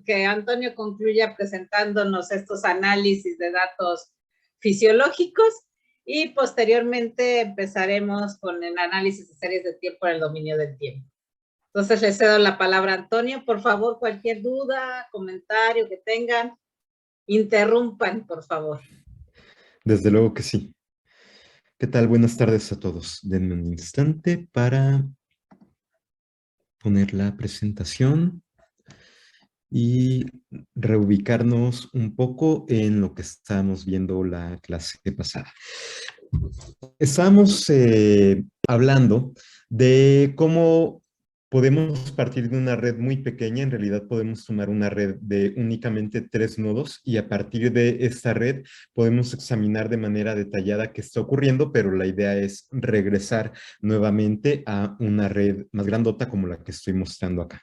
que Antonio concluya presentándonos estos análisis de datos fisiológicos y posteriormente empezaremos con el análisis de series de tiempo en el dominio del tiempo. Entonces le cedo la palabra a Antonio. Por favor, cualquier duda, comentario que tengan, interrumpan, por favor. Desde luego que sí. ¿Qué tal? Buenas tardes a todos. Denme un instante para poner la presentación y reubicarnos un poco en lo que estábamos viendo la clase pasada. Estábamos hablando de cómo podemos partir de una red muy pequeña. En realidad podemos tomar una red de únicamente 3 nodos y a partir de esta red podemos examinar de manera detallada qué está ocurriendo, pero la idea es regresar nuevamente a una red más grandota como la que estoy mostrando acá.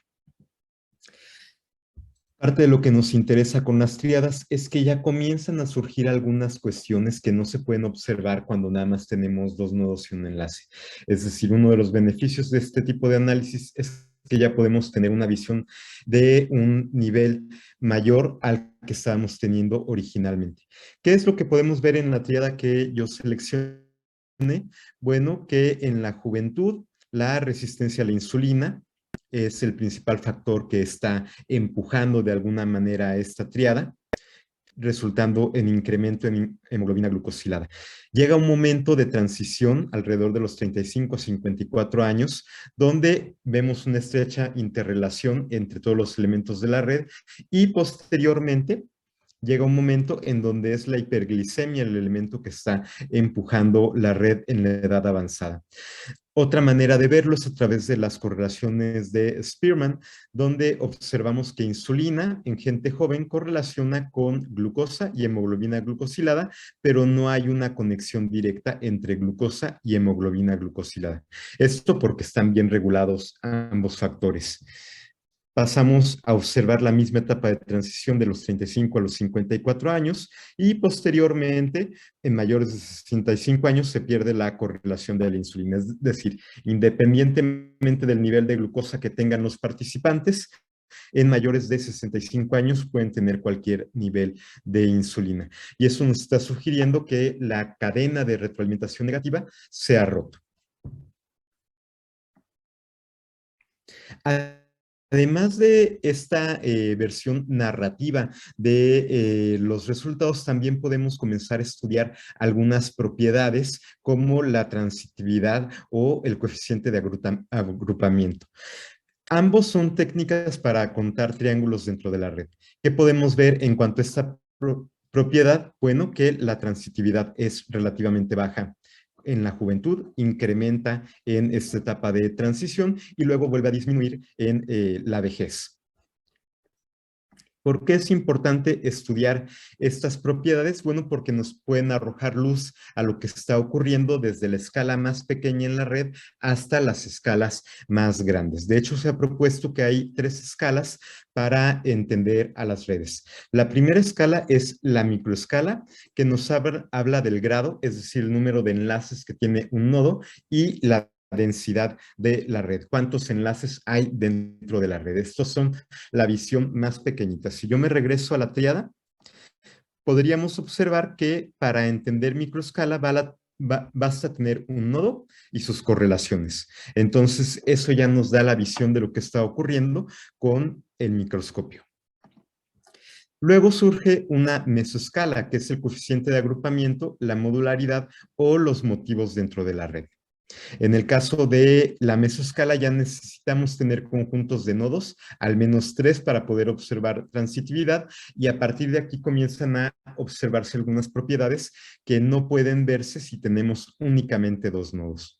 Parte de lo que nos interesa con las tríadas es que ya comienzan a surgir algunas cuestiones que no se pueden observar cuando nada más tenemos 2 nodos y un enlace. Es decir, uno de los beneficios de este tipo de análisis es que ya podemos tener una visión de un nivel mayor al que estábamos teniendo originalmente. ¿Qué es lo que podemos ver en la tríada que yo seleccioné? Bueno, que en la juventud la resistencia a la insulina es el principal factor que está empujando de alguna manera a esta triada, resultando en incremento en hemoglobina glucosilada. Llega un momento de transición alrededor de los 35 a 54 años, donde vemos una estrecha interrelación entre todos los elementos de la red y posteriormente llega un momento en donde es la hiperglicemia el elemento que está empujando la red en la edad avanzada. Otra manera de verlo es a través de las correlaciones de Spearman, donde observamos que insulina en gente joven correlaciona con glucosa y hemoglobina glucosilada, pero no hay una conexión directa entre glucosa y hemoglobina glucosilada. Esto porque están bien regulados ambos factores. Pasamos a observar la misma etapa de transición de los 35 a los 54 años y posteriormente, en mayores de 65 años, se pierde la correlación de la insulina. Es decir, independientemente del nivel de glucosa que tengan los participantes, en mayores de 65 años pueden tener cualquier nivel de insulina. Y eso nos está sugiriendo que la cadena de retroalimentación negativa se ha roto. Además de esta versión narrativa de los resultados, también podemos comenzar a estudiar algunas propiedades como la transitividad o el coeficiente de agrupamiento. Ambos son técnicas para contar triángulos dentro de la red. ¿Qué podemos ver en cuanto a esta propiedad? Bueno, que la transitividad es relativamente baja en la juventud, incrementa en esta etapa de transición y luego vuelve a disminuir en la vejez. ¿Por qué es importante estudiar estas propiedades? Bueno, porque nos pueden arrojar luz a lo que está ocurriendo desde la escala más pequeña en la red hasta las escalas más grandes. De hecho, se ha propuesto que hay 3 escalas para entender a las redes. La primera escala es la microescala, que nos habla del grado, es decir, el número de enlaces que tiene un nodo, y la densidad de la red. ¿Cuántos enlaces hay dentro de la red? Estos son la visión más pequeñita. Si yo me regreso a la triada, podríamos observar que para entender microescala basta tener un nodo y sus correlaciones. Entonces, eso ya nos da la visión de lo que está ocurriendo con el microscopio. Luego surge una mesoescala, que es el coeficiente de agrupamiento, la modularidad o los motivos dentro de la red. En el caso de la mesoescala ya necesitamos tener conjuntos de nodos, al menos 3 para poder observar transitividad, y a partir de aquí comienzan a observarse algunas propiedades que no pueden verse si tenemos únicamente 2 nodos.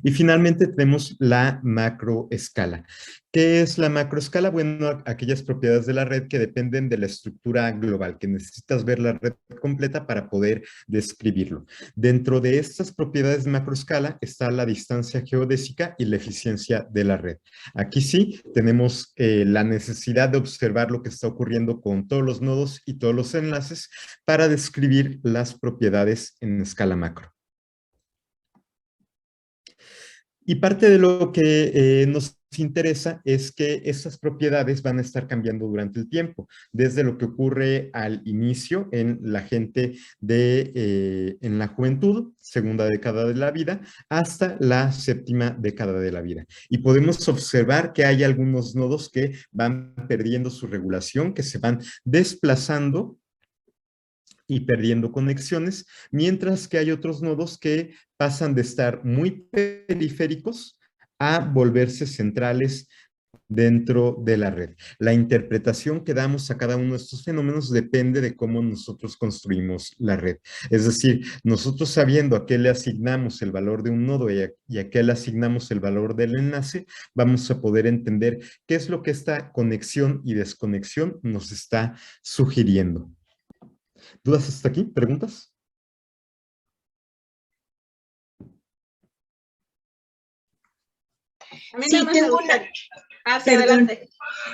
Y finalmente tenemos la macroescala. ¿Qué es la macroescala? Bueno, aquellas propiedades de la red que dependen de la estructura global, que necesitas ver la red completa para poder describirlo. Dentro de estas propiedades de macroescala está la distancia geodésica y la eficiencia de la red. Aquí sí tenemos la necesidad de observar lo que está ocurriendo con todos los nodos y todos los enlaces para describir las propiedades en escala macro. Y parte de lo que nos interesa es que estas propiedades van a estar cambiando durante el tiempo, desde lo que ocurre al inicio en la gente en la juventud, segunda década de la vida, hasta la séptima década de la vida. Y podemos observar que hay algunos nodos que van perdiendo su regulación, que se van desplazando y perdiendo conexiones, mientras que hay otros nodos que pasan de estar muy periféricos a volverse centrales dentro de la red. La interpretación que damos a cada uno de estos fenómenos depende de cómo nosotros construimos la red. Es decir, nosotros sabiendo a qué le asignamos el valor de un nodo y a qué le asignamos el valor del enlace, vamos a poder entender qué es lo que esta conexión y desconexión nos está sugiriendo. ¿Dudas hasta aquí? ¿Preguntas? A mí Sí, nada más tengo me gusta. una... Sí, Perdón. adelante.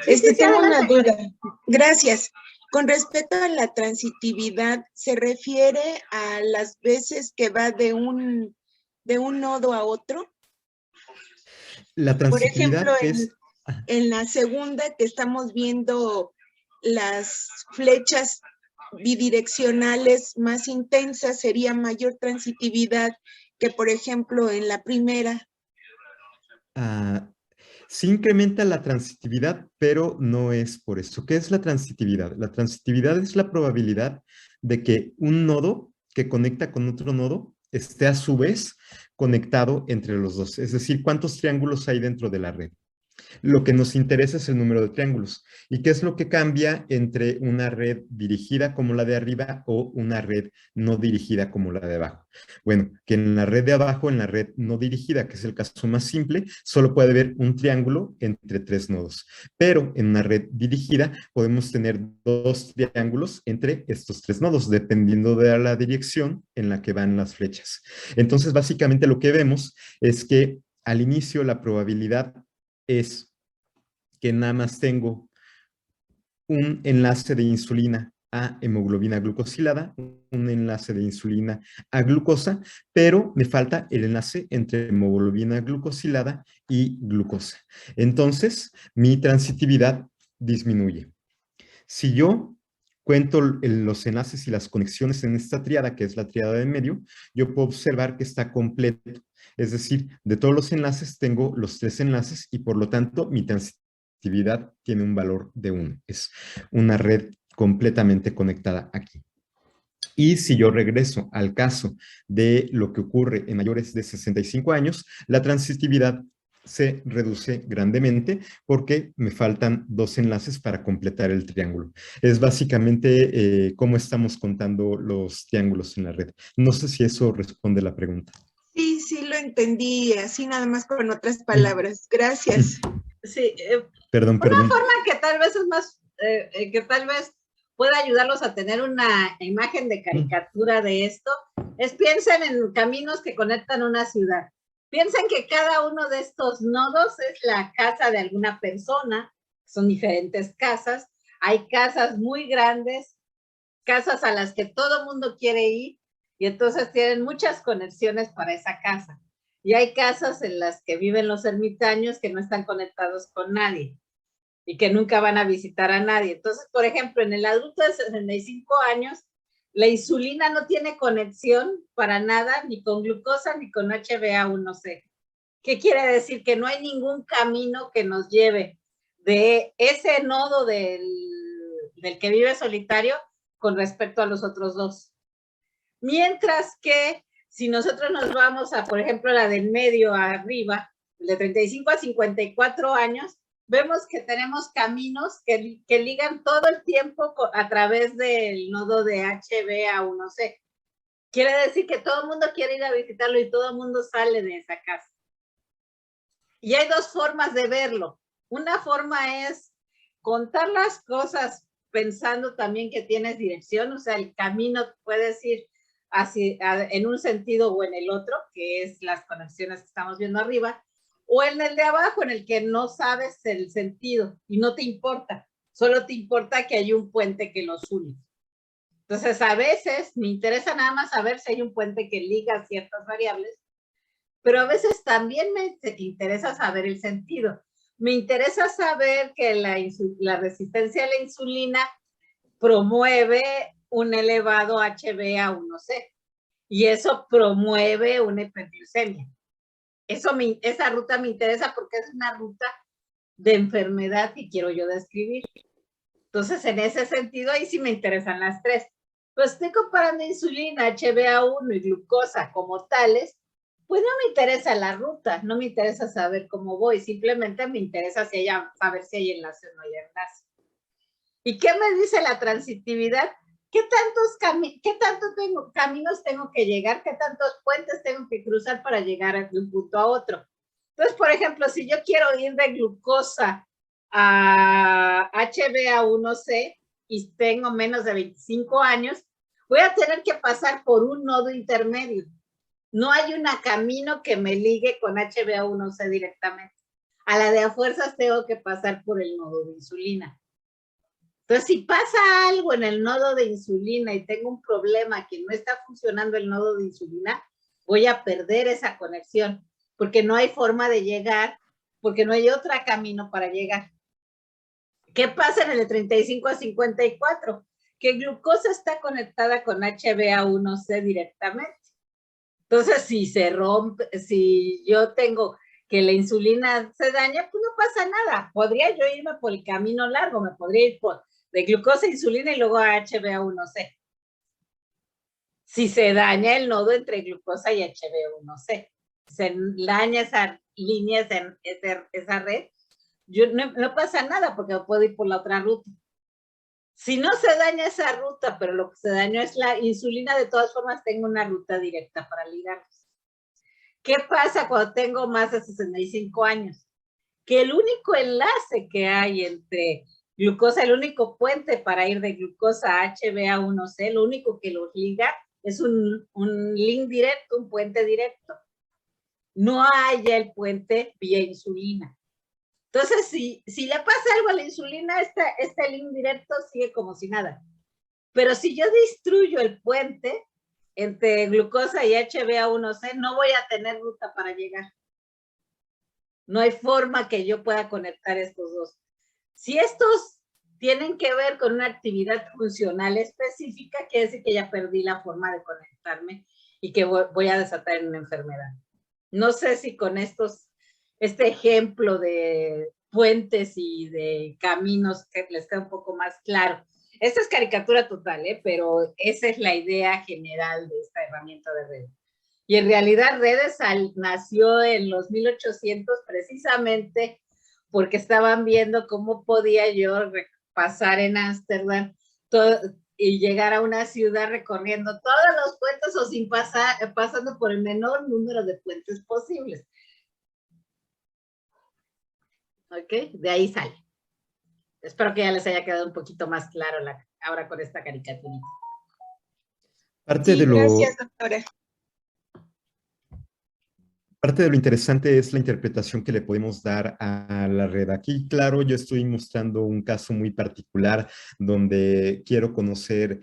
Sí, Tengo una adelante, duda. Karen. Gracias. Con respecto a la transitividad, ¿se refiere a las veces que va de un nodo a otro? La Por ejemplo, transitividad es... en la segunda que estamos viendo las flechas bidireccionales más intensas, sería mayor transitividad que, por ejemplo, en la primera. Sí incrementa la transitividad, pero no es por eso. ¿Qué es la transitividad? La transitividad es la probabilidad de que un nodo que conecta con otro nodo esté a su vez conectado entre los dos. Es decir, ¿cuántos triángulos hay dentro de la red? Lo que nos interesa es el número de triángulos. ¿Y qué es lo que cambia entre una red dirigida como la de arriba o una red no dirigida como la de abajo? Bueno, que en la red de abajo, en la red no dirigida, que es el caso más simple, solo puede haber un triángulo entre tres nodos. Pero en una red dirigida podemos tener dos triángulos entre estos tres nodos, dependiendo de la dirección en la que van las flechas. Entonces, básicamente lo que vemos es que al inicio la probabilidad es que nada más tengo un enlace de insulina a hemoglobina glucosilada, un enlace de insulina a glucosa, pero me falta el enlace entre hemoglobina glucosilada y glucosa. Entonces, mi transitividad disminuye. Si yo cuento los enlaces y las conexiones en esta tríada, que es la tríada de medio, yo puedo observar que está completo. Es decir, de todos los enlaces tengo los tres enlaces y por lo tanto mi transitividad tiene un valor de 1. Es una red completamente conectada aquí. Y si yo regreso al caso de lo que ocurre en mayores de 65 años, la transitividad se reduce grandemente porque me faltan dos enlaces para completar el triángulo. Es básicamente cómo estamos contando los triángulos en la red. No sé si eso responde la pregunta. Sí, sí lo entendí, así nada más con otras palabras. Gracias. Sí, Perdón. Una forma que tal vez es más, que tal vez pueda ayudarlos a tener una imagen de caricatura de esto, es piensen en caminos que conectan una ciudad. Piensen que cada uno de estos nodos es la casa de alguna persona, son diferentes casas, hay casas muy grandes, casas a las que todo mundo quiere ir, y entonces tienen muchas conexiones para esa casa. Y hay casas en las que viven los ermitaños que no están conectados con nadie y que nunca van a visitar a nadie. Entonces, por ejemplo, en el adulto de 65 años, la insulina no tiene conexión para nada, ni con glucosa, ni con HbA1c. ¿Qué quiere decir? Que no hay ningún camino que nos lleve de ese nodo del que vive solitario con respecto a los otros dos. Mientras que si nosotros nos vamos a, por ejemplo, la del medio arriba, de 35 a 54 años, vemos que tenemos caminos que ligan todo el tiempo a través del nodo de HbA1c. Quiere decir que todo el mundo quiere ir a visitarlo y todo el mundo sale de esa casa. Y hay dos formas de verlo. Una forma es contar las cosas pensando también que tienes dirección, o sea, el camino puedes ir en un sentido o en el otro, que es las conexiones que estamos viendo arriba, o en el de abajo, en el que no sabes el sentido y no te importa, solo te importa que hay un puente que los une. Entonces, a veces me interesa nada más saber si hay un puente que liga ciertas variables, pero a veces también me interesa saber el sentido, me interesa saber que la resistencia a la insulina promueve un elevado HbA1c y eso promueve una hiperglucemia. Esa ruta me interesa porque es una ruta de enfermedad que quiero yo describir. Entonces, en ese sentido, ahí sí me interesan las tres. Pues estoy comparando insulina, HbA1 y glucosa como tales, pues no me interesa la ruta, no me interesa saber cómo voy, simplemente me interesa saber si hay enlace o no hay enlace. ¿Y qué me dice la transitividad? ¿Qué tantos caminos tengo que llegar? ¿Qué tantos puentes tengo que cruzar para llegar de un punto a otro? Entonces, por ejemplo, si yo quiero ir de glucosa a HbA1c y tengo menos de 25 años, voy a tener que pasar por un nodo intermedio. No hay un camino que me ligue con HbA1c directamente. A la de a fuerzas tengo que pasar por el nodo de insulina. Entonces, si pasa algo en el nodo de insulina y tengo un problema que no está funcionando el nodo de insulina, voy a perder esa conexión, porque no hay forma de llegar, porque no hay otro camino para llegar. ¿Qué pasa en el de 35 a 54? Que glucosa está conectada con HbA1c directamente. Entonces, si se rompe, si yo tengo que la insulina se daña, pues no pasa nada. Podría yo irme por el camino largo, me podría ir de glucosa a insulina y luego a HbA1c. Si se daña el nodo entre glucosa y HbA1c, se daña esa línea, esa red, no pasa nada porque puedo ir por la otra ruta. Si no se daña esa ruta, pero lo que se dañó es la insulina, de todas formas tengo una ruta directa para ligarlos. ¿Qué pasa cuando tengo más de 65 años? Que el único enlace que hay entre glucosa, el único puente para ir de glucosa a HbA1c, lo único que los liga es un link directo, un puente directo. No hay ya el puente vía insulina. Entonces, si le pasa algo a la insulina, este link directo sigue como si nada. Pero si yo destruyo el puente entre glucosa y HbA1c, no voy a tener ruta para llegar. No hay forma que yo pueda conectar estos dos. Si estos tienen que ver con una actividad funcional específica, quiere decir que ya perdí la forma de conectarme y que voy a desatar en una enfermedad. No sé si con este ejemplo de puentes y de caminos que les queda un poco más claro. Esta es caricatura total, pero esa es la idea general de esta herramienta de redes. Y en realidad redes nació en los 1800 precisamente porque estaban viendo cómo podía yo pasar en Ámsterdam y llegar a una ciudad recorriendo todos los puentes o sin pasando por el menor número de puentes posibles. ¿Ok? De ahí sale. Espero que ya les haya quedado un poquito más claro ahora con esta caricaturita. Gracias, doctora. Parte de lo interesante es la interpretación que le podemos dar a la red. Aquí, claro, yo estoy mostrando un caso muy particular donde quiero conocer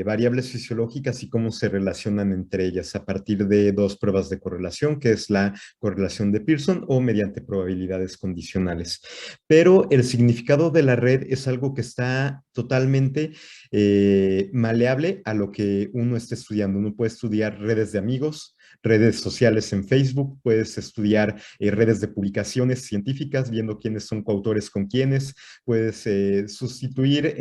variables fisiológicas y cómo se relacionan entre ellas a partir de dos pruebas de correlación, que es la correlación de Pearson o mediante probabilidades condicionales. Pero el significado de la red es algo que está totalmente maleable a lo que uno esté estudiando. Uno puede estudiar redes de amigos, redes sociales en Facebook, puedes estudiar redes de publicaciones científicas, viendo quiénes son coautores con quiénes, puedes sustituir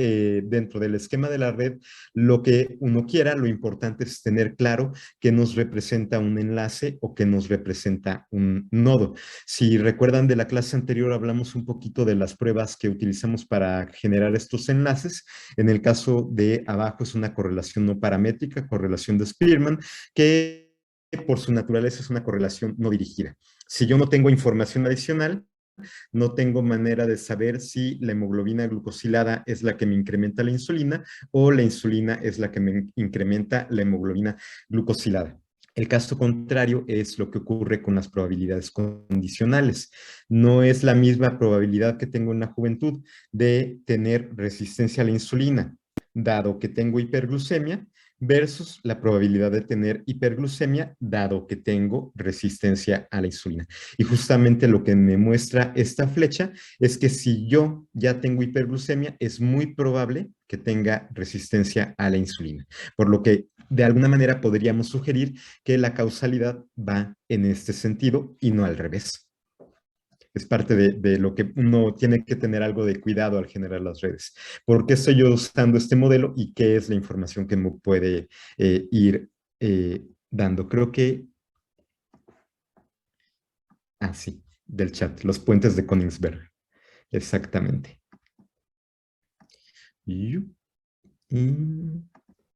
dentro del esquema de la red lo que uno quiera. Lo importante es tener claro qué nos representa un enlace o qué nos representa un nodo. Si recuerdan de la clase anterior, hablamos un poquito de las pruebas que utilizamos para generar estos enlaces. En el caso de abajo es una correlación no paramétrica, correlación de Spearman, que por su naturaleza es una correlación no dirigida. Si yo no tengo información adicional, no tengo manera de saber si la hemoglobina glucosilada es la que me incrementa la insulina o la insulina es la que me incrementa la hemoglobina glucosilada. El caso contrario es lo que ocurre con las probabilidades condicionales. No es la misma probabilidad que tengo en la juventud de tener resistencia a la insulina, dado que tengo hiperglucemia, versus la probabilidad de tener hiperglucemia, dado que tengo resistencia a la insulina. Y justamente lo que me muestra esta flecha es que si yo ya tengo hiperglucemia, es muy probable que tenga resistencia a la insulina. Por lo que de alguna manera podríamos sugerir que la causalidad va en este sentido y no al revés. Es parte de lo que uno tiene que tener algo de cuidado al generar las redes. ¿Por qué estoy yo usando este modelo y qué es la información que me puede ir dando? Creo que, sí, del chat, los puentes de Königsberg. Exactamente. Y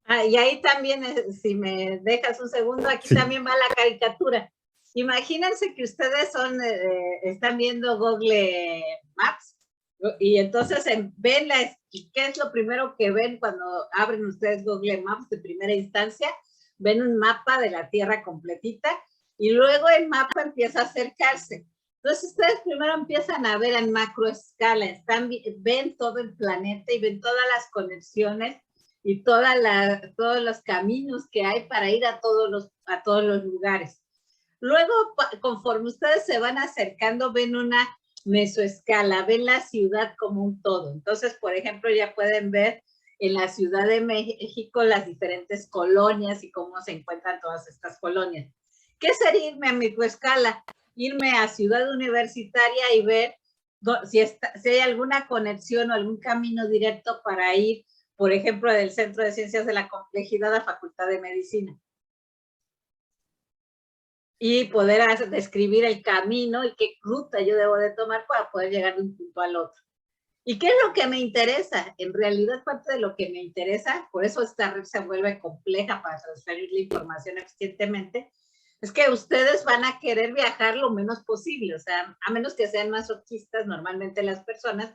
ahí también, si me dejas un segundo, aquí sí. También va la caricatura. Imagínense que ustedes están viendo Google Maps y entonces ven ¿qué es lo primero que ven cuando abren ustedes Google Maps de primera instancia? Ven un mapa de la Tierra completita y luego el mapa empieza a acercarse. Entonces ustedes primero empiezan a ver en macroescala, ven todo el planeta y ven todas las conexiones y todos los caminos que hay para ir a todos los lugares. Luego, conforme ustedes se van acercando, ven una mesoescala, ven la ciudad como un todo. Entonces, por ejemplo, ya pueden ver en la Ciudad de México las diferentes colonias y cómo se encuentran todas estas colonias. ¿Qué sería irme a microescala? Irme a Ciudad Universitaria y ver si hay alguna conexión o algún camino directo para ir, por ejemplo, del Centro de Ciencias de la Complejidad a Facultad de Medicina. Y poder describir el camino y qué ruta yo debo de tomar para poder llegar de un punto al otro. ¿Y qué es lo que me interesa? En realidad, parte de lo que me interesa, por eso esta red se vuelve compleja para transferir la información eficientemente, es que ustedes van a querer viajar lo menos posible, o sea, a menos que sean masoquistas, normalmente las personas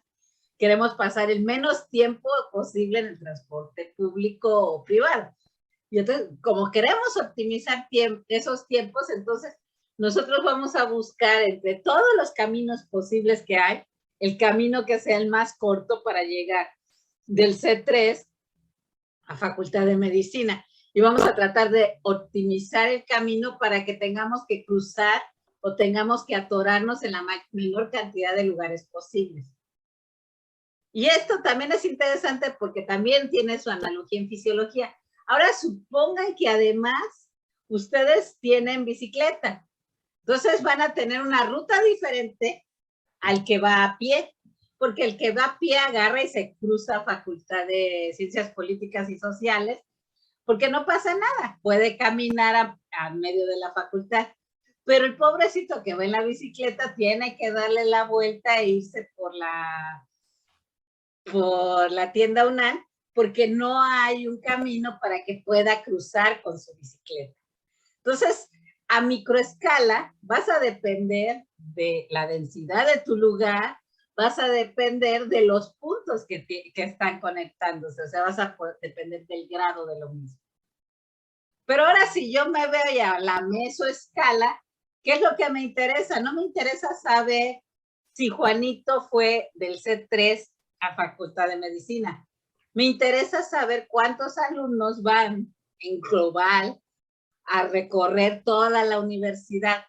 queremos pasar el menos tiempo posible en el transporte público o privado. Y entonces, como queremos optimizar esos tiempos, entonces nosotros vamos a buscar entre todos los caminos posibles que hay, el camino que sea el más corto para llegar del C3 a Facultad de Medicina. Y vamos a tratar de optimizar el camino para que tengamos que cruzar o tengamos que atorarnos en la menor cantidad de lugares posibles. Y esto también es interesante porque también tiene su analogía en fisiología. Ahora supongan que además ustedes tienen bicicleta. Entonces van a tener una ruta diferente al que va a pie, porque el que va a pie agarra y se cruza a Facultad de Ciencias Políticas y Sociales, porque no pasa nada, puede caminar a medio de la facultad. Pero el pobrecito que va en la bicicleta tiene que darle la vuelta e irse por la tienda UNAM, porque no hay un camino para que pueda cruzar con su bicicleta. Entonces, a microescala vas a depender de la densidad de tu lugar, vas a depender de los puntos que están conectándose, o sea, vas a depender del grado de lo mismo. Pero ahora si yo me veo ya a la mesoescala, ¿qué es lo que me interesa? No me interesa saber si Juanito fue del C3 a Facultad de Medicina. Me interesa saber cuántos alumnos van en global a recorrer toda la universidad.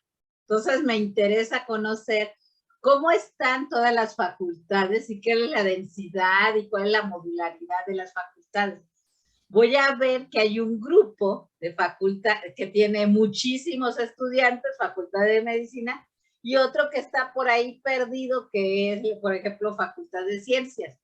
Entonces me interesa conocer cómo están todas las facultades y qué es la densidad y cuál es la modularidad de las facultades. Voy a ver que hay un grupo de facultad que tiene muchísimos estudiantes, Facultad de Medicina, y otro que está por ahí perdido, que es, por ejemplo, Facultad de Ciencias,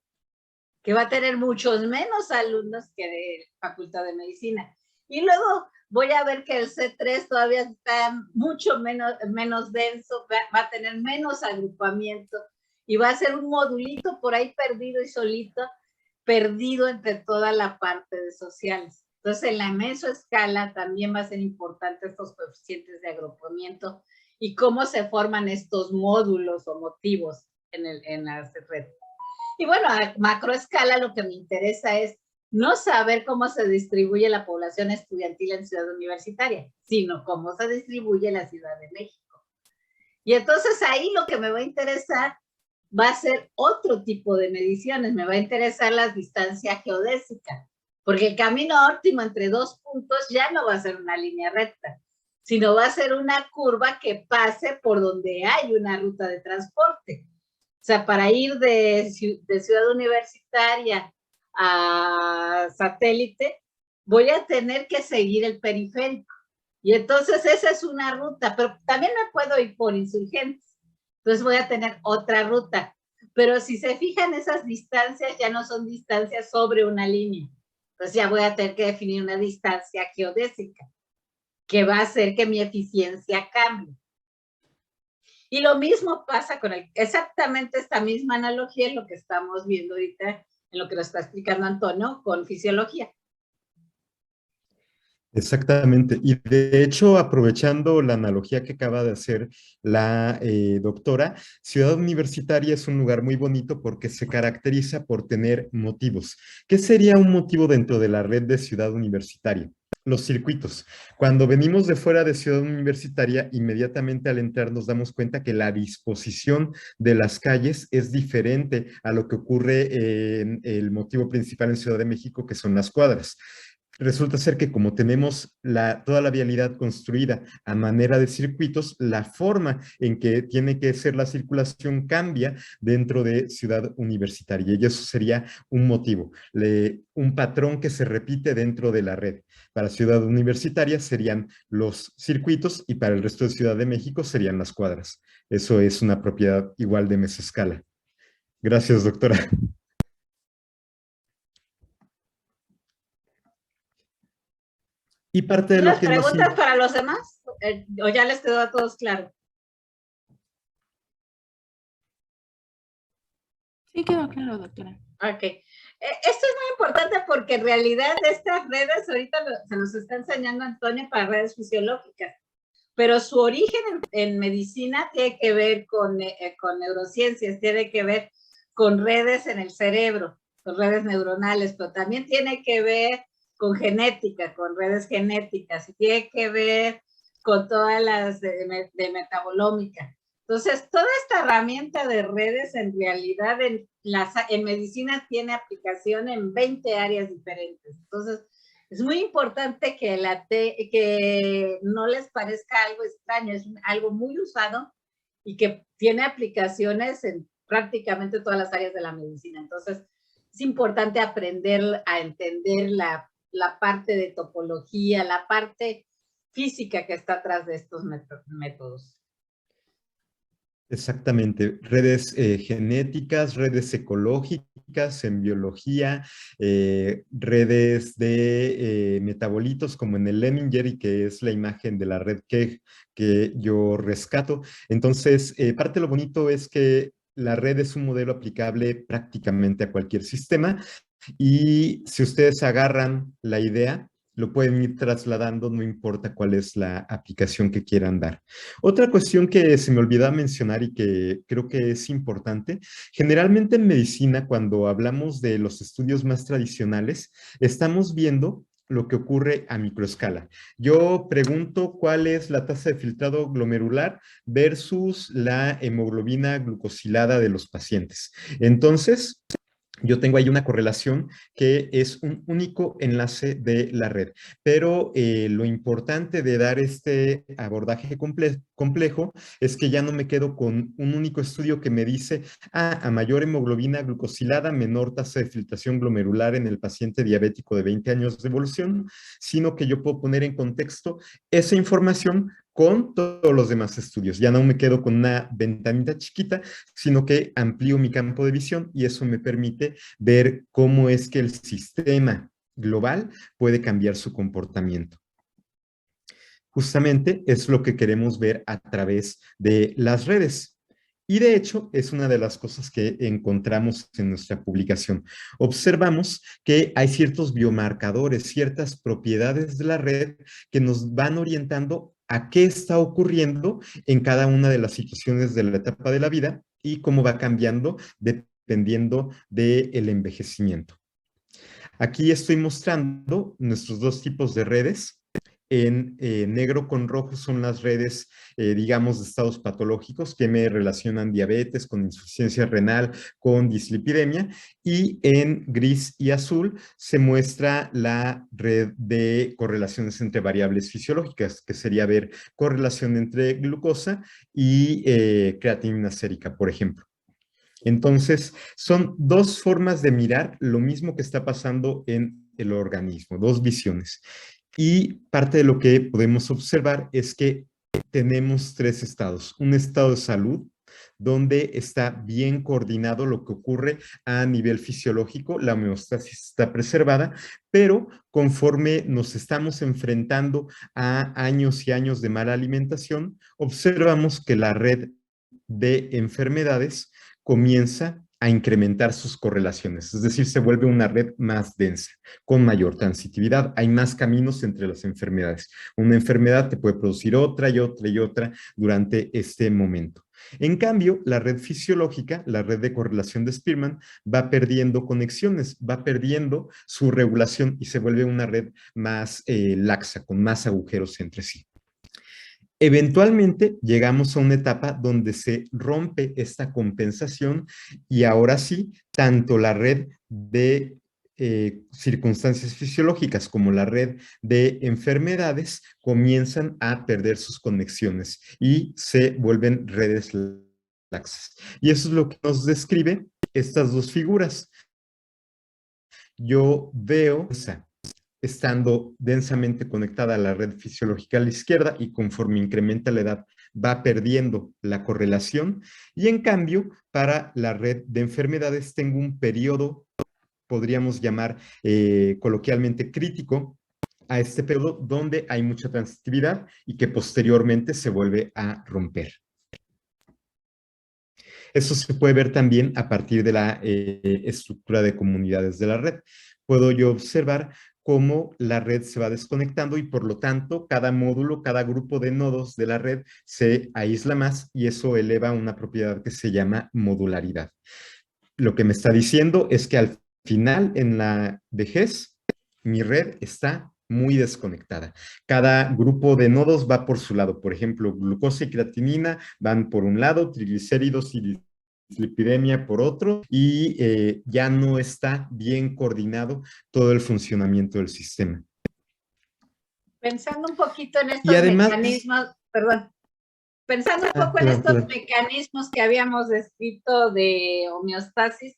que va a tener muchos menos alumnos que de Facultad de Medicina. Y luego voy a ver que el C3 todavía está mucho menos denso, va a tener menos agrupamiento y va a ser un modulito por ahí perdido y solito, perdido entre toda la parte de sociales. Entonces, en la mesoescala también va a ser importante estos coeficientes de agrupamiento y cómo se forman estos módulos o motivos en la red. Y bueno, a macroescala lo que me interesa es no saber cómo se distribuye la población estudiantil en Ciudad Universitaria, sino cómo se distribuye en la Ciudad de México. Y entonces ahí lo que me va a interesar va a ser otro tipo de mediciones, me va a interesar la distancia geodésica, porque el camino óptimo entre dos puntos ya no va a ser una línea recta, sino va a ser una curva que pase por donde hay una ruta de transporte. O sea, para ir de Ciudad Universitaria a Satélite, voy a tener que seguir el periférico. Y entonces esa es una ruta, pero también me puedo ir por Insurgentes. Entonces voy a tener otra ruta. Pero si se fijan, esas distancias ya no son distancias sobre una línea. Entonces ya voy a tener que definir una distancia geodésica, que va a hacer que mi eficiencia cambie. Y lo mismo pasa con exactamente esta misma analogía en lo que estamos viendo ahorita, en lo que nos está explicando Antonio, con fisiología. Exactamente. Y de hecho, aprovechando la analogía que acaba de hacer la doctora, Ciudad Universitaria es un lugar muy bonito porque se caracteriza por tener motivos. ¿Qué sería un motivo dentro de la red de Ciudad Universitaria? Los circuitos. Cuando venimos de fuera de Ciudad Universitaria, inmediatamente al entrar nos damos cuenta que la disposición de las calles es diferente a lo que ocurre en el motivo principal en Ciudad de México, que son las cuadras. Resulta ser que como tenemos toda la vialidad construida a manera de circuitos, la forma en que tiene que ser la circulación cambia dentro de Ciudad Universitaria. Y eso sería un motivo, un patrón que se repite dentro de la red. Para Ciudad Universitaria serían los circuitos y para el resto de Ciudad de México serían las cuadras. Eso es una propiedad igual de mesoscala. Gracias, doctora. Y parte de lo ¿Unas que nos... preguntas para los demás? ¿O ya les quedó a todos claro? Sí, quedó claro, doctora. Ok. Esto es muy importante porque en realidad estas redes, ahorita se nos está enseñando Antonio para redes fisiológicas, pero su origen en medicina tiene que ver con neurociencias, tiene que ver con redes en el cerebro, con redes neuronales, pero también tiene que ver con genética, con redes genéticas, y tiene que ver con todas las de metabolómica. Entonces, toda esta herramienta de redes en realidad en medicina tiene aplicación en 20 áreas diferentes. Entonces, es muy importante que no les parezca algo extraño, es algo muy usado y que tiene aplicaciones en prácticamente todas las áreas de la medicina. Entonces, es importante aprender a entender la parte de topología, la parte física que está atrás de estos métodos. Exactamente, redes genéticas, redes ecológicas en biología, redes de metabolitos como en el Leninger, y que es la imagen de la red que yo rescato. Entonces, parte de lo bonito es que la red es un modelo aplicable prácticamente a cualquier sistema, y si ustedes agarran la idea, lo pueden ir trasladando, no importa cuál es la aplicación que quieran dar. Otra cuestión que se me olvidaba mencionar y que creo que es importante, generalmente en medicina, cuando hablamos de los estudios más tradicionales, estamos viendo lo que ocurre a microescala. Yo pregunto cuál es la tasa de filtrado glomerular versus la hemoglobina glucosilada de los pacientes. Entonces, yo tengo ahí una correlación que es un único enlace de la red, pero lo importante de dar este abordaje complejo es que ya no me quedo con un único estudio que me dice, a mayor hemoglobina glucosilada, menor tasa de filtración glomerular en el paciente diabético de 20 años de evolución, sino que yo puedo poner en contexto esa información con todos los demás estudios. Ya no me quedo con una ventanita chiquita, sino que amplío mi campo de visión y eso me permite ver cómo es que el sistema global puede cambiar su comportamiento. Justamente es lo que queremos ver a través de las redes. Y de hecho, es una de las cosas que encontramos en nuestra publicación. Observamos que hay ciertos biomarcadores, ciertas propiedades de la red que nos van orientando a qué está ocurriendo en cada una de las situaciones de la etapa de la vida y cómo va cambiando dependiendo del envejecimiento. Aquí estoy mostrando nuestros dos tipos de redes. En negro con rojo son las redes, digamos, de estados patológicos que me relacionan diabetes con insuficiencia renal, con dislipidemia. Y en gris y azul se muestra la red de correlaciones entre variables fisiológicas, que sería ver correlación entre glucosa y creatinina sérica, por ejemplo. Entonces, son dos formas de mirar lo mismo que está pasando en el organismo, dos visiones. Y parte de lo que podemos observar es que tenemos tres estados. Un estado de salud, donde está bien coordinado lo que ocurre a nivel fisiológico, la homeostasis está preservada, pero conforme nos estamos enfrentando a años y años de mala alimentación, observamos que la red de enfermedades comienza a incrementar sus correlaciones, es decir, se vuelve una red más densa, con mayor transitividad. Hay más caminos entre las enfermedades. Una enfermedad te puede producir otra y otra y otra durante este momento. En cambio, la red fisiológica, la red de correlación de Spearman, va perdiendo conexiones, va perdiendo su regulación y se vuelve una red más laxa, con más agujeros entre sí. Eventualmente llegamos a una etapa donde se rompe esta compensación y ahora sí, tanto la red de circunstancias fisiológicas como la red de enfermedades comienzan a perder sus conexiones y se vuelven redes laxas. Y eso es lo que nos describe estas dos figuras. Yo veo estando densamente conectada a la red fisiológica a la izquierda y conforme incrementa la edad va perdiendo la correlación, y en cambio para la red de enfermedades tengo un periodo, podríamos llamar coloquialmente crítico, a este periodo donde hay mucha transitividad y que posteriormente se vuelve a romper. Eso se puede ver también a partir de la estructura de comunidades de la red. Puedo yo observar cómo la red se va desconectando y por lo tanto cada módulo, cada grupo de nodos de la red se aísla más y eso eleva una propiedad que se llama modularidad. Lo que me está diciendo es que al final, en la vejez, mi red está muy desconectada. Cada grupo de nodos va por su lado. Por ejemplo, glucosa y creatinina van por un lado, triglicéridos y dislipidemia por otro, y ya no está bien coordinado todo el funcionamiento del sistema. Pensando un poquito en Y estos además, mecanismos, perdón, pensando un poco en estos mecanismos que habíamos descrito de homeostasis,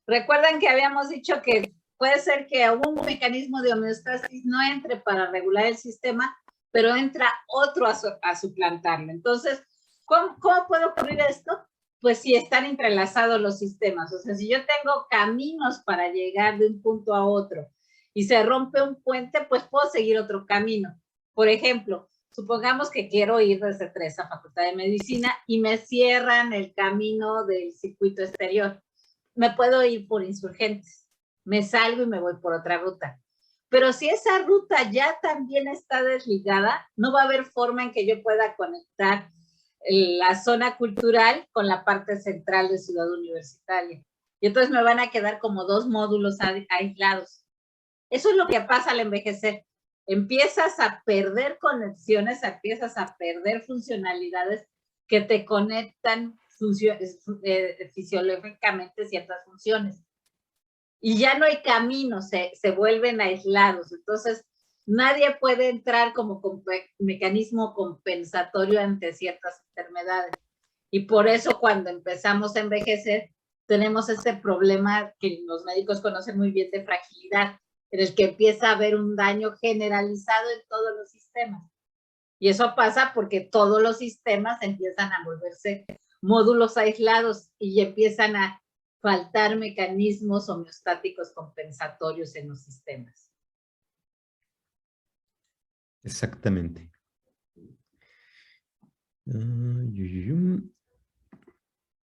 recuerdan que habíamos dicho que puede ser que un mecanismo de homeostasis no entre para regular el sistema, pero entra otro a suplantarlo. Entonces, ¿cómo puede ocurrir esto? Pues si están entrelazados los sistemas. O sea, si yo tengo caminos para llegar de un punto a otro y se rompe un puente, pues puedo seguir otro camino. Por ejemplo, supongamos que quiero ir desde CETRES a Facultad de Medicina y me cierran el camino del circuito exterior. Me puedo ir por Insurgentes, me salgo y me voy por otra ruta. Pero si esa ruta ya también está desligada, no va a haber forma en que yo pueda conectar la zona cultural con la parte central de Ciudad Universitaria. Y entonces me van a quedar como dos módulos aislados. Eso es lo que pasa al envejecer. Empiezas a perder conexiones, empiezas a perder funcionalidades que te conectan fisiológicamente ciertas funciones. Y ya no hay caminos, se vuelven aislados. Entonces, nadie puede entrar como mecanismo compensatorio ante ciertas enfermedades. Y por eso cuando empezamos a envejecer, tenemos este problema que los médicos conocen muy bien de fragilidad, en el que empieza a haber un daño generalizado en todos los sistemas. Y eso pasa porque todos los sistemas empiezan a volverse módulos aislados y empiezan a faltar mecanismos homeostáticos compensatorios en los sistemas. Exactamente.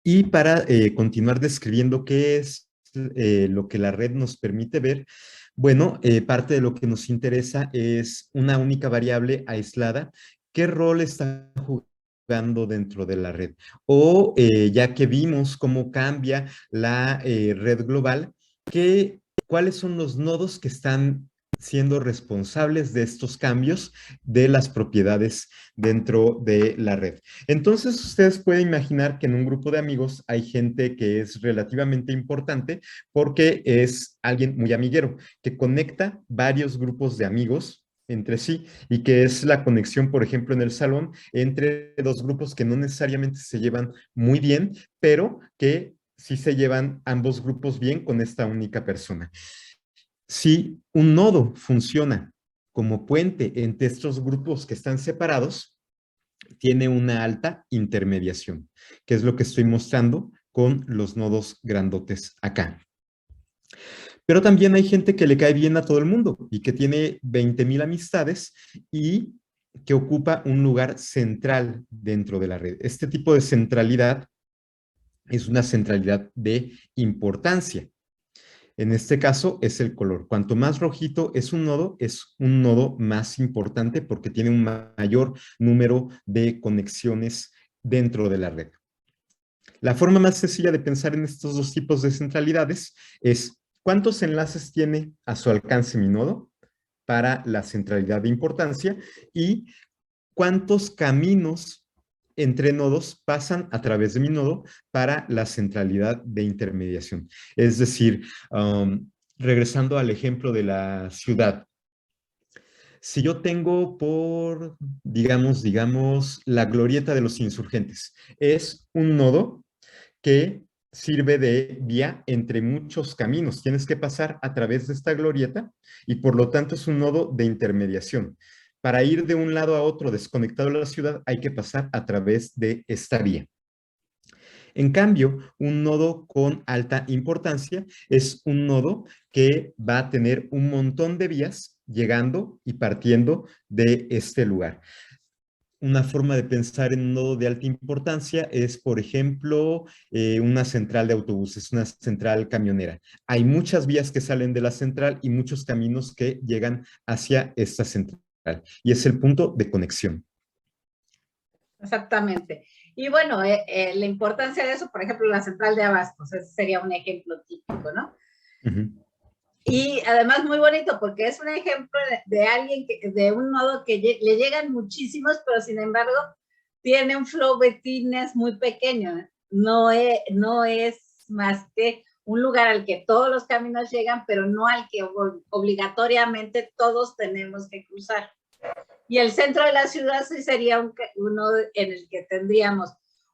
Y para continuar describiendo qué es lo que la red nos permite ver, bueno, parte de lo que nos interesa es una única variable aislada. ¿Qué rol está jugando dentro de la red? O ya que vimos cómo cambia la red global, ¿cuáles son los nodos que están siendo responsables de estos cambios de las propiedades dentro de la red. Entonces, ustedes pueden imaginar que en un grupo de amigos hay gente que es relativamente importante porque es alguien muy amiguero, que conecta varios grupos de amigos entre sí y que es la conexión, por ejemplo, en el salón entre dos grupos que no necesariamente se llevan muy bien, pero que sí se llevan ambos grupos bien con esta única persona. Si un nodo funciona como puente entre estos grupos que están separados, tiene una alta intermediación, que es lo que estoy mostrando con los nodos grandotes acá. Pero también hay gente que le cae bien a todo el mundo y que tiene 20,000 amistades y que ocupa un lugar central dentro de la red. Este tipo de centralidad es una centralidad de importancia. En este caso es el color. Cuanto más rojito es un nodo más importante porque tiene un mayor número de conexiones dentro de la red. La forma más sencilla de pensar en estos dos tipos de centralidades es ¿cuántos enlaces tiene a su alcance mi nodo para la centralidad de importancia? Y ¿cuántos caminos entre nodos pasan a través de mi nodo para la centralidad de intermediación? Es decir, regresando al ejemplo de la ciudad, si yo tengo por, digamos, la glorieta de los insurgentes, es un nodo que sirve de vía entre muchos caminos. Tienes que pasar a través de esta glorieta y por lo tanto es un nodo de intermediación. Para ir de un lado a otro desconectado de la ciudad hay que pasar a través de esta vía. En cambio, un nodo con alta importancia es un nodo que va a tener un montón de vías llegando y partiendo de este lugar. Una forma de pensar en un nodo de alta importancia es, por ejemplo, una central de autobuses, una central camionera. Hay muchas vías que salen de la central y muchos caminos que llegan hacia esta central. Y es el punto de conexión. Exactamente. Y bueno, la importancia de eso, por ejemplo, la central de abastos, ese sería un ejemplo típico, ¿no? Y además muy bonito porque es un ejemplo de alguien, de un nodo que le llegan muchísimos, pero sin embargo tiene un flow de tines muy pequeño. No es más que un lugar al que todos los caminos llegan, pero no al que obligatoriamente todos tenemos que cruzar. Y el centro de la ciudad sí sería uno en el que tendríamos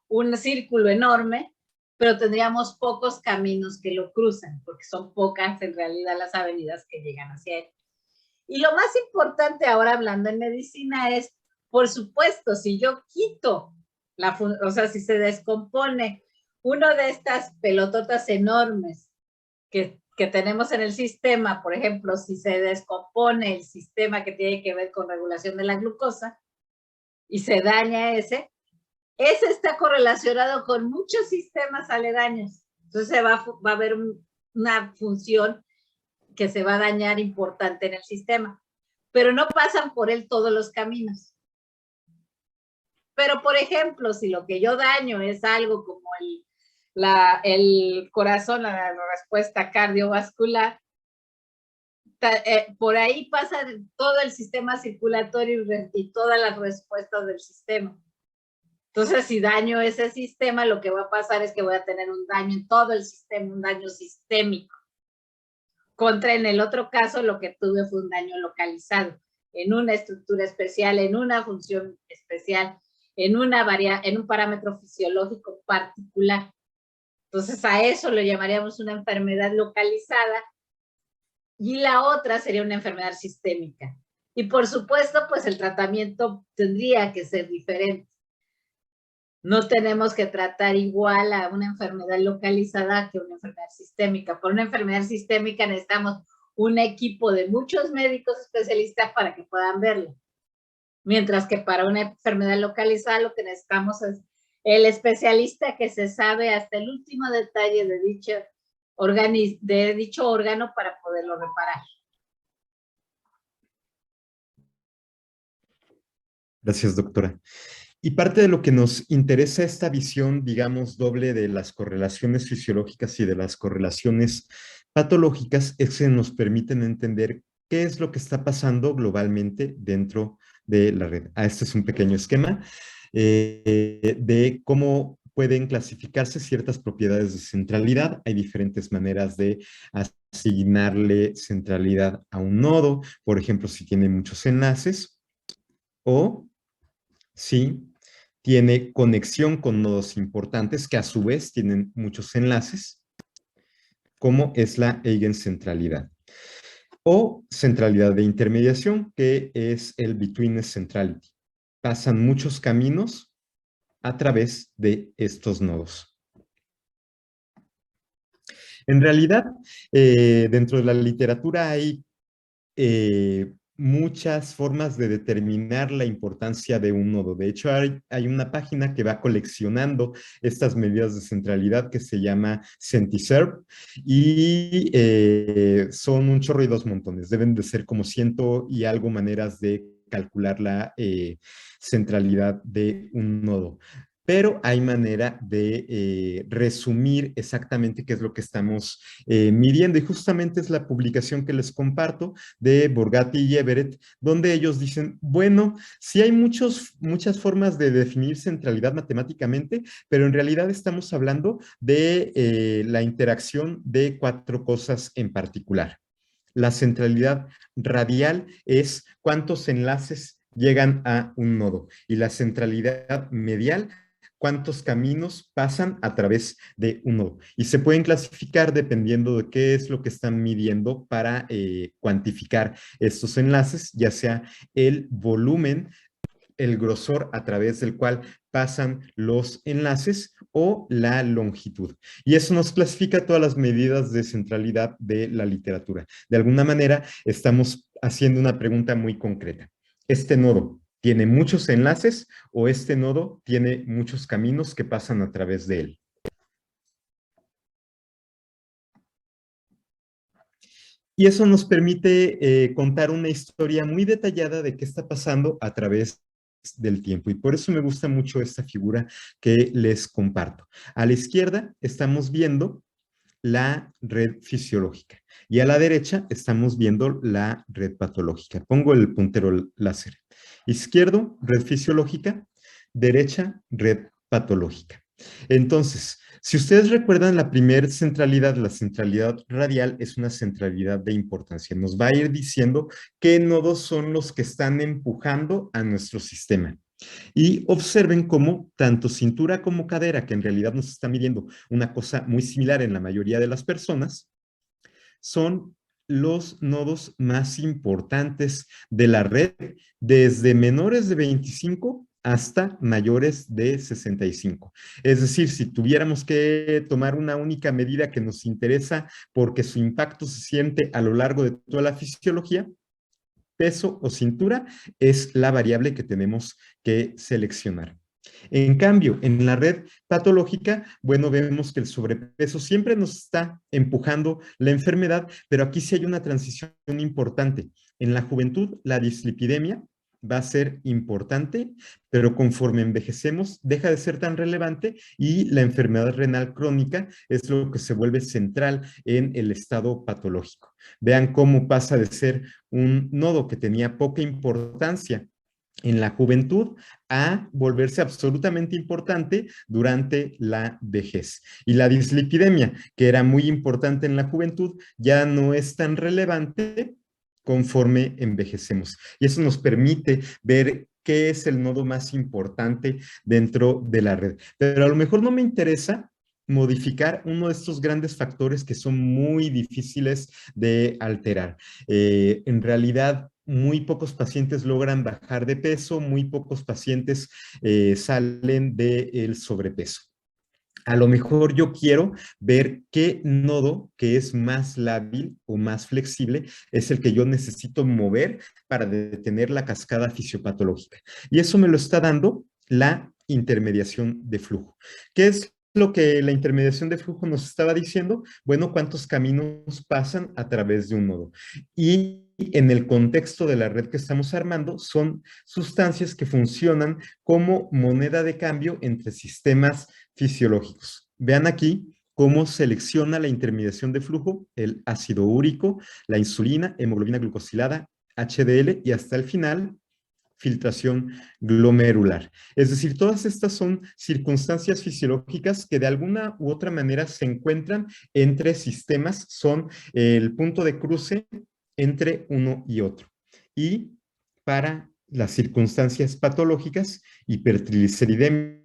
un círculo enorme, pero tendríamos pocos caminos que lo cruzan, porque son pocas en realidad las avenidas que llegan hacia él. Y lo más importante ahora hablando en medicina es, por supuesto, si yo quito, o sea, si se descompone uno de estas pelototas enormes que tenemos en el sistema, por ejemplo, si se descompone el sistema que tiene que ver con regulación de la glucosa y se daña ese está correlacionado con muchos sistemas aledaños. Entonces va a haber una función que se va a dañar importante en el sistema, pero no pasan por él todos los caminos. Pero, por ejemplo, si lo que yo daño es algo como el corazón, la respuesta cardiovascular, por ahí pasa todo el sistema circulatorio y todas las respuestas del sistema. Entonces, si daño ese sistema, lo que va a pasar es que voy a tener un daño en todo el sistema, un daño sistémico. Contra en el otro caso, lo que tuve fue un daño localizado, en una estructura especial, en una función especial, en un parámetro fisiológico particular. Entonces, a eso lo llamaríamos una enfermedad localizada y la otra sería una enfermedad sistémica. Y por supuesto, pues el tratamiento tendría que ser diferente. No tenemos que tratar igual a una enfermedad localizada que una enfermedad sistémica. Por una enfermedad sistémica necesitamos un equipo de muchos médicos especialistas para que puedan verlo. Mientras que para una enfermedad localizada lo que necesitamos es el especialista que se sabe hasta el último detalle de dicho órgano para poderlo reparar. Gracias, doctora. Y parte de lo que nos interesa esta visión, digamos, doble de las correlaciones fisiológicas y de las correlaciones patológicas es que nos permiten entender qué es lo que está pasando globalmente dentro de la red. Este es un pequeño esquema de cómo pueden clasificarse ciertas propiedades de centralidad. Hay diferentes maneras de asignarle centralidad a un nodo, por ejemplo, si tiene muchos enlaces o si tiene conexión con nodos importantes que a su vez tienen muchos enlaces, como es la eigencentralidad. O centralidad de intermediación, que es el betweenness centrality. Pasan muchos caminos a través de estos nodos. En realidad, dentro de la literatura hay muchas formas de determinar la importancia de un nodo. De hecho, hay una página que va coleccionando estas medidas de centralidad que se llama Centiserv y son un chorro y dos montones. Deben de ser como 100 y algo maneras de calcular la centralidad de un nodo. Pero hay manera de resumir exactamente qué es lo que estamos midiendo. Y justamente es la publicación que les comparto de Borgatti y Everett, donde ellos dicen, bueno, sí hay muchas formas de definir centralidad matemáticamente, pero en realidad estamos hablando de la interacción de 4 cosas en particular. La centralidad radial es cuántos enlaces llegan a un nodo, y la centralidad medial, cuántos caminos pasan a través de un nodo. Y se pueden clasificar dependiendo de qué es lo que están midiendo para cuantificar estos enlaces, ya sea el volumen, el grosor a través del cual pasan los enlaces o la longitud. Y eso nos clasifica todas las medidas de centralidad de la literatura. De alguna manera, estamos haciendo una pregunta muy concreta. ¿Este nodo tiene muchos enlaces o este nodo tiene muchos caminos que pasan a través de él? Y eso nos permite contar una historia muy detallada de qué está pasando a través del tiempo. Y por eso me gusta mucho esta figura que les comparto. A la izquierda estamos viendo la red fisiológica y a la derecha estamos viendo la red patológica. Pongo el puntero láser. Izquierdo, red fisiológica, derecha, red patológica. Entonces, si ustedes recuerdan la primera centralidad, la centralidad radial es una centralidad de importancia. Nos va a ir diciendo qué nodos son los que están empujando a nuestro sistema. Y observen cómo tanto cintura como cadera, que en realidad nos está midiendo una cosa muy similar en la mayoría de las personas, son los nodos más importantes de la red, desde menores de 25 hasta mayores de 65. Es decir, si tuviéramos que tomar una única medida que nos interesa porque su impacto se siente a lo largo de toda la fisiología, peso o cintura es la variable que tenemos que seleccionar. En cambio, en la red patológica, bueno, vemos que el sobrepeso siempre nos está empujando la enfermedad, pero aquí sí hay una transición importante. En la juventud, la dislipidemia va a ser importante, pero conforme envejecemos deja de ser tan relevante y la enfermedad renal crónica es lo que se vuelve central en el estado patológico. Vean cómo pasa de ser un nodo que tenía poca importancia en la juventud a volverse absolutamente importante durante la vejez. Y la dislipidemia, que era muy importante en la juventud, ya no es tan relevante conforme envejecemos. Y eso nos permite ver qué es el nodo más importante dentro de la red. Pero a lo mejor no me interesa modificar uno de estos grandes factores que son muy difíciles de alterar. En realidad, muy pocos pacientes logran bajar de peso, muy pocos pacientes salen del sobrepeso. A lo mejor yo quiero ver qué nodo que es más lábil o más flexible es el que yo necesito mover para detener la cascada fisiopatológica. Y eso me lo está dando la intermediación de flujo. ¿Qué es lo que la intermediación de flujo nos estaba diciendo? Bueno, cuántos caminos pasan a través de un nodo. Y en el contexto de la red que estamos armando, son sustancias que funcionan como moneda de cambio entre sistemas fisiológicos. Vean aquí cómo selecciona la intermediación de flujo, el ácido úrico, la insulina, hemoglobina glucosilada, HDL y hasta el final, filtración glomerular. Es decir, todas estas son circunstancias fisiológicas que de alguna u otra manera se encuentran entre sistemas, son el punto de cruce entre uno y otro. Y para las circunstancias patológicas, hipertrigliceridemia,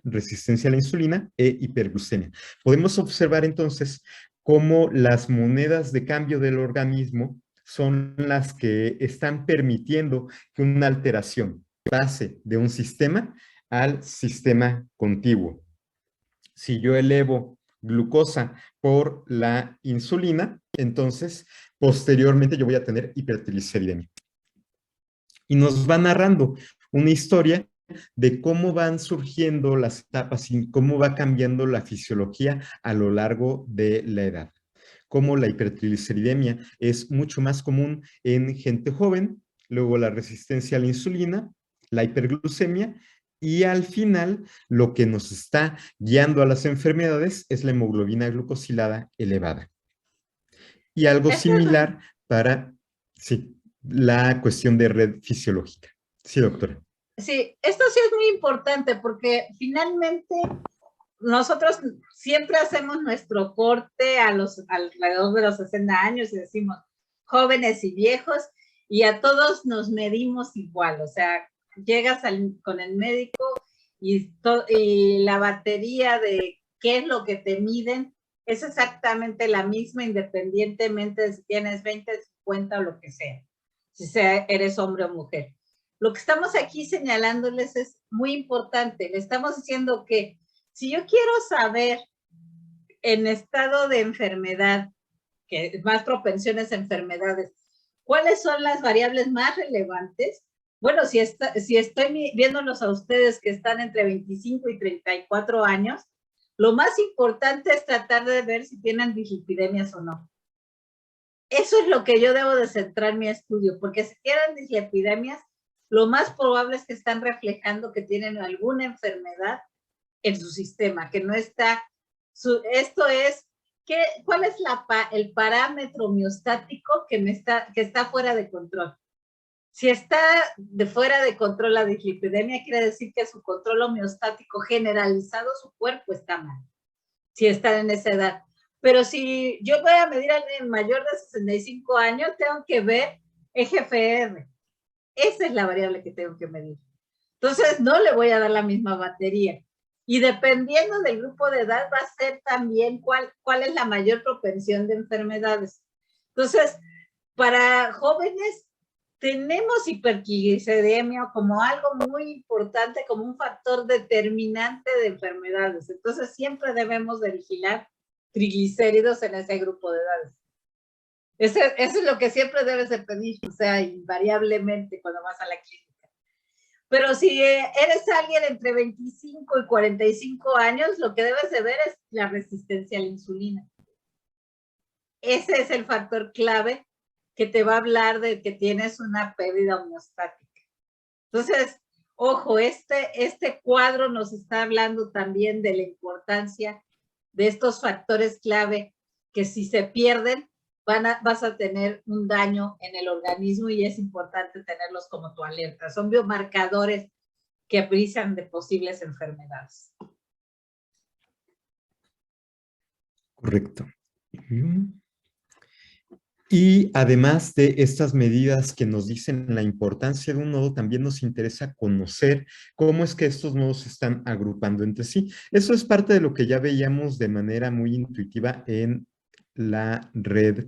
resistencia a la insulina e hiperglucemia. Podemos observar entonces cómo las monedas de cambio del organismo son las que están permitiendo que una alteración pase de un sistema al sistema contiguo. Si yo elevo glucosa por la insulina, entonces posteriormente yo voy a tener hipertrigliceridemia. Y nos va narrando una historia de cómo van surgiendo las etapas y cómo va cambiando la fisiología a lo largo de la edad. Como la hipertrigliceridemia es mucho más común en gente joven, luego la resistencia a la insulina, la hiperglucemia, y al final lo que nos está guiando a las enfermedades es la hemoglobina glucosilada elevada. Y algo similar para, sí, la cuestión de red fisiológica. Sí, doctora. Sí, esto sí es muy importante porque finalmente nosotros siempre hacemos nuestro corte alrededor de los 60 años y decimos jóvenes y viejos y a todos nos medimos igual, o sea, llegas con el médico y la batería de qué es lo que te miden es exactamente la misma independientemente de si tienes 20, 50 o lo que sea, si eres hombre o mujer. Lo que estamos aquí señalándoles es muy importante, le estamos diciendo que si yo quiero saber en estado de enfermedad, que más propensiones a enfermedades, ¿cuáles son las variables más relevantes? Bueno, si estoy viéndolos a ustedes que están entre 25 y 34 años, lo más importante es tratar de ver si tienen dislipidemias o no. Eso es lo que yo debo de centrar mi estudio, porque si tienen dislipidemias, lo más probable es que están reflejando que tienen alguna enfermedad en su sistema, que no está, esto es, ¿cuál es el parámetro miostático que está fuera de control? Si está fuera de control la dislipidemia, quiere decir que su control homeostático generalizado, su cuerpo está mal, si están en esa edad. Pero si yo voy a medir a alguien mayor de 65 años, tengo que ver EGFR. Esa es la variable que tengo que medir. Entonces, no le voy a dar la misma batería. Y dependiendo del grupo de edad, va a ser también cuál es la mayor propensión de enfermedades. Entonces, para jóvenes, tenemos hipertrigliceridemia como algo muy importante, como un factor determinante de enfermedades. Entonces, siempre debemos de vigilar triglicéridos en ese grupo de edades. Eso es lo que siempre debes de pedir, o sea, invariablemente cuando vas a la clínica. Pero si eres alguien entre 25 y 45 años, lo que debes de ver es la resistencia a la insulina. Ese es el factor clave que te va a hablar de que tienes una pérdida homeostática. Entonces, ojo, este cuadro nos está hablando también de la importancia de estos factores clave que si se pierden, vas a tener un daño en el organismo y es importante tenerlos como tu alerta. Son biomarcadores que avisan de posibles enfermedades. Correcto. Y además de estas medidas que nos dicen la importancia de un nodo, también nos interesa conocer cómo es que estos nodos se están agrupando entre sí. Eso es parte de lo que ya veíamos de manera muy intuitiva en la red.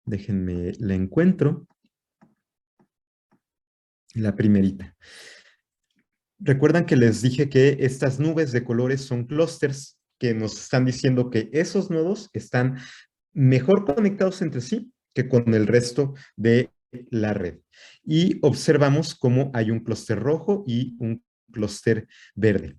Déjenme, la encuentro. La primerita. Recuerdan que les dije que estas nubes de colores son clústeres que nos están diciendo que esos nodos están mejor conectados entre sí que con el resto de la red. Y observamos cómo hay un clúster rojo y un clúster verde.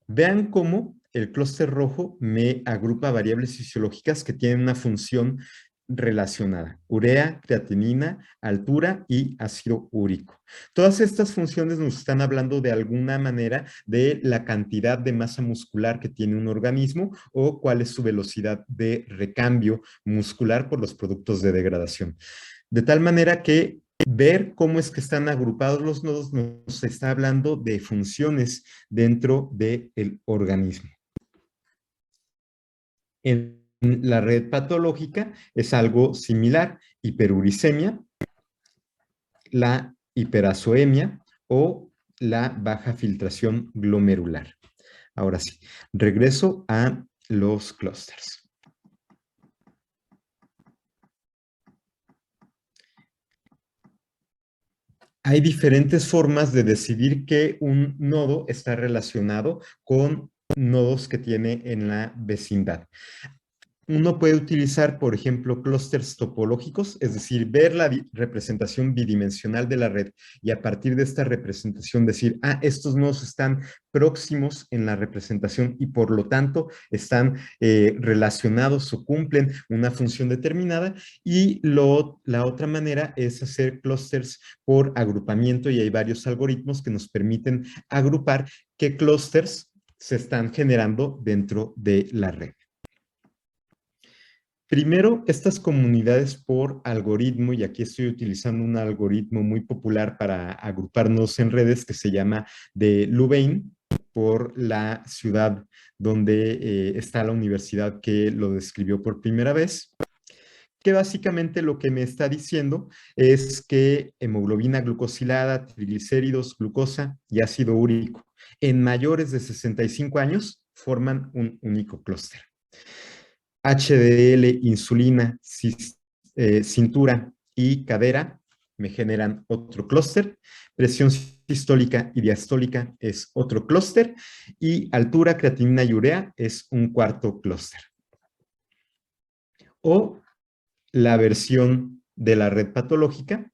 Vean cómo el clúster rojo me agrupa variables fisiológicas que tienen una función relacionada: urea, creatinina, altura y ácido úrico. Todas estas funciones nos están hablando de alguna manera de la cantidad de masa muscular que tiene un organismo o cuál es su velocidad de recambio muscular por los productos de degradación. De tal manera que ver cómo es que están agrupados los nodos nos está hablando de funciones dentro del organismo. En la red patológica es algo similar: hiperuricemia, la hiperazoemia o la baja filtración glomerular. Ahora sí, regreso a los clústeres. Hay diferentes formas de decidir que un nodo está relacionado con nodos que tiene en la vecindad. Uno puede utilizar, por ejemplo, clústeres topológicos, es decir, ver la representación bidimensional de la red y a partir de esta representación decir, estos nodos están próximos en la representación y por lo tanto están relacionados o cumplen una función determinada. Y la otra manera es hacer clústeres por agrupamiento, y hay varios algoritmos que nos permiten agrupar qué clústeres se están generando dentro de la red. Primero, estas comunidades por algoritmo, y aquí estoy utilizando un algoritmo muy popular para agruparnos en redes que se llama de Louvain, por la ciudad donde está la universidad que lo describió por primera vez, que básicamente lo que me está diciendo es que hemoglobina glucosilada, triglicéridos, glucosa y ácido úrico en mayores de 65 años forman un único clúster. HDL, insulina, cintura y cadera me generan otro clúster. Presión sistólica y diastólica es otro clúster. Y altura, creatinina y urea es un cuarto clúster. O la versión de la red patológica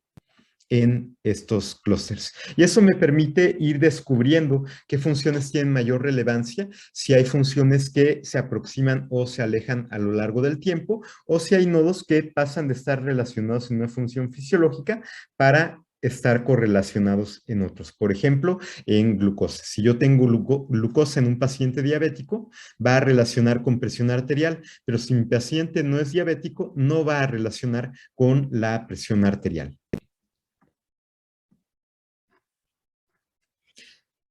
en estos clústeres. Y eso me permite ir descubriendo qué funciones tienen mayor relevancia, si hay funciones que se aproximan o se alejan a lo largo del tiempo, o si hay nodos que pasan de estar relacionados en una función fisiológica para estar correlacionados en otros. Por ejemplo, en glucosa. Si yo tengo glucosa en un paciente diabético, va a relacionar con presión arterial, pero si mi paciente no es diabético, no va a relacionar con la presión arterial.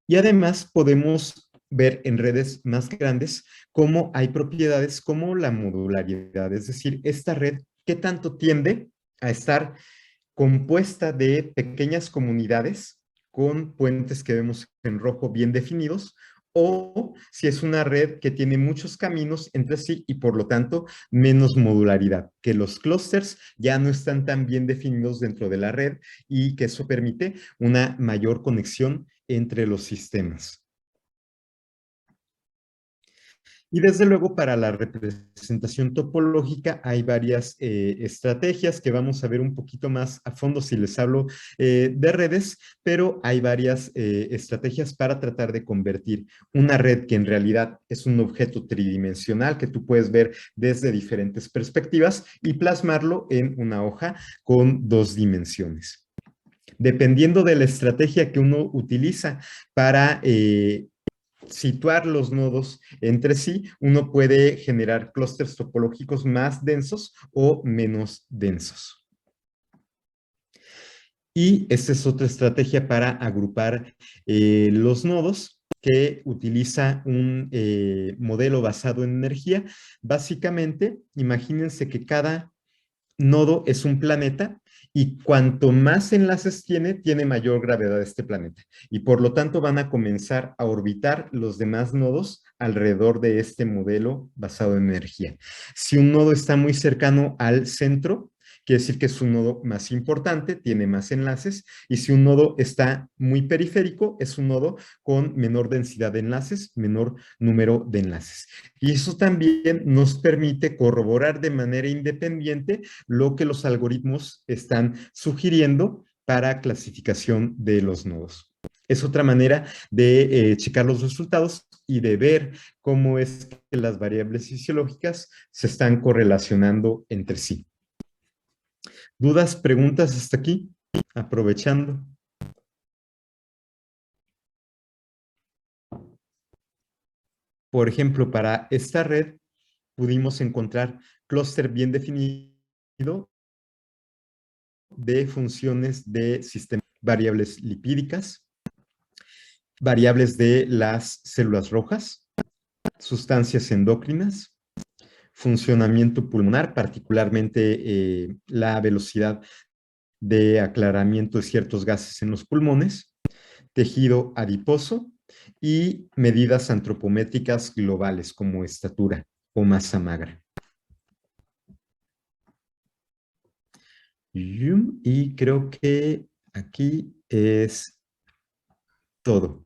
Y además podemos ver en redes más grandes cómo hay propiedades como la modularidad, es decir, esta red, ¿qué tanto tiende a estar compuesta de pequeñas comunidades con puentes que vemos en rojo bien definidos, o si es una red que tiene muchos caminos entre sí y por lo tanto menos modularidad, que los clústeres ya no están tan bien definidos dentro de la red y que eso permite una mayor conexión entre los sistemas. Y desde luego para la representación topológica hay varias estrategias que vamos a ver un poquito más a fondo si les hablo de redes, pero hay varias estrategias para tratar de convertir una red que en realidad es un objeto tridimensional que tú puedes ver desde diferentes perspectivas y plasmarlo en una hoja con 2 dimensiones. Dependiendo de la estrategia que uno utiliza para situar los nodos entre sí, uno puede generar clústeres topológicos más densos o menos densos. Y esta es otra estrategia para agrupar los nodos, que utiliza un modelo basado en energía. Básicamente, imagínense que cada nodo es un planeta y cuanto más enlaces tiene mayor gravedad este planeta. Y por lo tanto van a comenzar a orbitar los demás nodos alrededor de este modelo basado en energía. Si un nodo está muy cercano al centro, quiere decir que es un nodo más importante, tiene más enlaces, y si un nodo está muy periférico, es un nodo con menor densidad de enlaces, menor número de enlaces. Y eso también nos permite corroborar de manera independiente lo que los algoritmos están sugiriendo para clasificación de los nodos. Es otra manera de checar los resultados y de ver cómo es que las variables fisiológicas se están correlacionando entre sí. ¿Dudas, preguntas hasta aquí? Aprovechando. Por ejemplo, para esta red pudimos encontrar clúster bien definido de funciones de sistemas, variables lipídicas, variables de las células rojas, sustancias endocrinas, funcionamiento pulmonar, particularmente la velocidad de aclaramiento de ciertos gases en los pulmones, tejido adiposo y medidas antropométricas globales como estatura o masa magra. Y creo que aquí es todo.